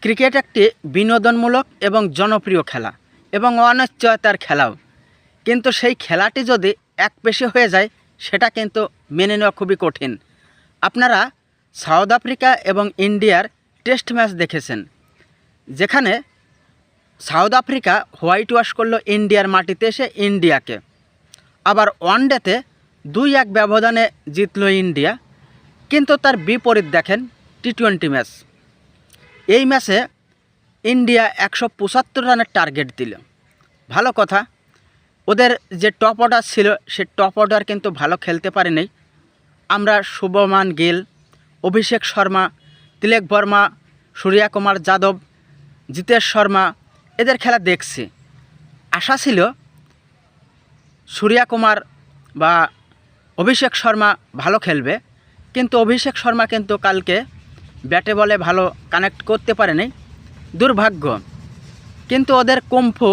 Cricket একটি বিনোদনমূলক এবং জনপ্রিয় খেলা এবং অনিশ্চয়তার খেলাও। কিন্তু সেই খেলাটি যদি একপেশে হয়ে যায় সেটা কিন্তু মেনে নেওয়া খুবই কঠিন। আপনারা সাউথ আফ্রিকা এবং ইন্ডিয়ার টেস্ট ম্যাচ দেখেছেন, যেখানে সাউথ আফ্রিকা হোয়াইট ওয়াশ করলো ইন্ডিয়ার মাটিতে এসে ইন্ডিয়াকে। আবার ওয়ানডেতে 2-1 ব্যবধানে জিতল ইন্ডিয়া। কিন্তু তার বিপরীত দেখেন টি-20 ম্যাচ। এই ম্যাচে ইন্ডিয়া 175 রানের টার্গেট দিল। ভালো কথা, ওদের যে টপ অর্ডার ছিল সে টপ অর্ডার কিন্তু ভালো খেলতে পারেনি। আমরা শুভমান গিল, অভিষেক শর্মা, তিলক বর্মা, সূর্য কুমার যাদব, জিতেশ শর্মা এদের খেলা দেখছি। আশা ছিল সূর্য কুমার বা অভিষেক শর্মা ভালো খেলবে, কিন্তু অভিষেক শর্মা কিন্তু কালকে ব্যাটে বলে ভালো কানেক্ট করতে পারেনি, দুর্ভাগ্য। কিন্তু ওদের কুম্ফু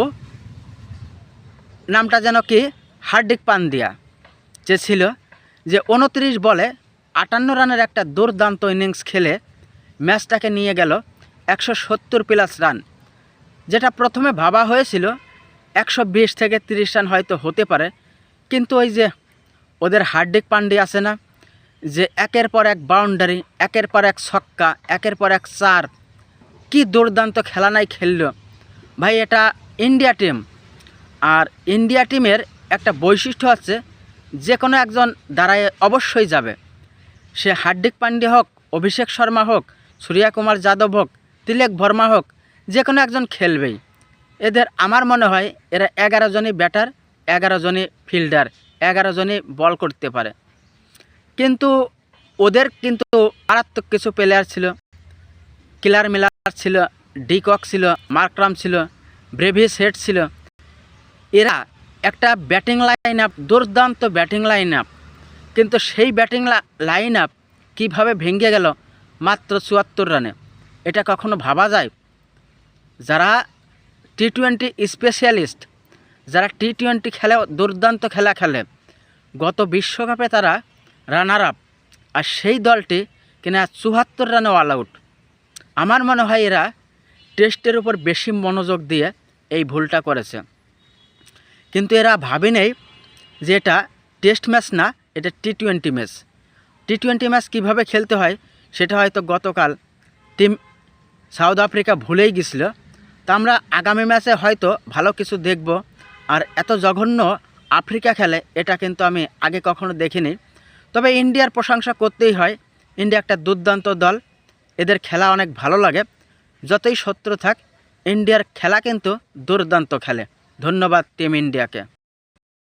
নামটা যেন কি হার্দিক পান্ডিয়া, যে ছিল যে 29 বলে 58 রানের একটা দুর্দান্ত ইনিংস খেলে ম্যাচটাকে নিয়ে গেল 170+ রান। যেটা প্রথমে ভাবা হয়েছিল 120 থেকে 30 রান হয়তো হতে পারে, কিন্তু ওই যে ওদের হার্দিক পান্ডিয়া আছে না, যে একের পর এক বাউন্ডারি, একের পর এক ছক্কা, একের পর এক চার, কি দুর্দান্ত খেলা নাই খেলল ভাই। এটা ইন্ডিয়া টিম, আর ইন্ডিয়া টিমের একটা বৈশিষ্ট্য হচ্ছে যে কোনো একজন দাঁড়ায় অবশ্যই যাবে। সে হার্দিক পান্ডিয়া হোক, অভিষেক শর্মা হোক, সূর্য কুমার যাদব হোক, তিলক বর্মা হোক, যে কোনো একজন খেলবেই। এদের আমার মনে হয় এরা 11 জনই ব্যাটার, 11 জনই ফিল্ডার, 11 জনই বল করতে পারে। কিন্তু ওদের কিন্তু মারাত্মক কিছু প্লেয়ার ছিল। কিলার মিলার ছিল, ডিকক ছিল, মার্করাম ছিল, ব্রেভিস হেড ছিল। এরা একটা ব্যাটিং লাইন আপ, দুর্দান্ত ব্যাটিং লাইন আপ, কিন্তু সেই ব্যাটিং লাইন আপ কীভাবে ভেঙে গেল মাত্র 74 রানে, এটা কখনো ভাবা যায়? যারা টি-20 স্পেশালিস্ট, যারা টি-20 খেলে দুর্দান্ত খেলা খেলে, গত বিশ্বকাপে তারা রানার আপ, আর সেই দলটি কিনা 74 রানে অল আউট। আমার মনে হয় এরা টেস্টের উপর বেশি মনোযোগ দিয়ে এই ভুলটা করেছে। কিন্তু এরা ভাবে নেই যে এটা টেস্ট ম্যাচ না, এটা টি-20 ম্যাচ। টি-20 ম্যাচ কীভাবে খেলতে হয় সেটা হয়তো গতকাল টিম সাউথ আফ্রিকা ভুলেই গেছিল। তা আমরা আগামী ম্যাচে হয়তো ভালো কিছু দেখব। আর এত জঘন্য আফ্রিকা খেলে এটা কিন্তু আমি আগে কখনো দেখিনি। তবে ইন্ডিয়ার প্রশংসা করতেই হয়, ইন্ডিয়া একটা দুর্দান্ত দল, এদের খেলা অনেক ভালো লাগে। যতই শত্রু থাক, ইন্ডিয়ার খেলা কিন্তু দুর্দান্ত খেলে। ধন্যবাদ টিম ইন্ডিয়াকে।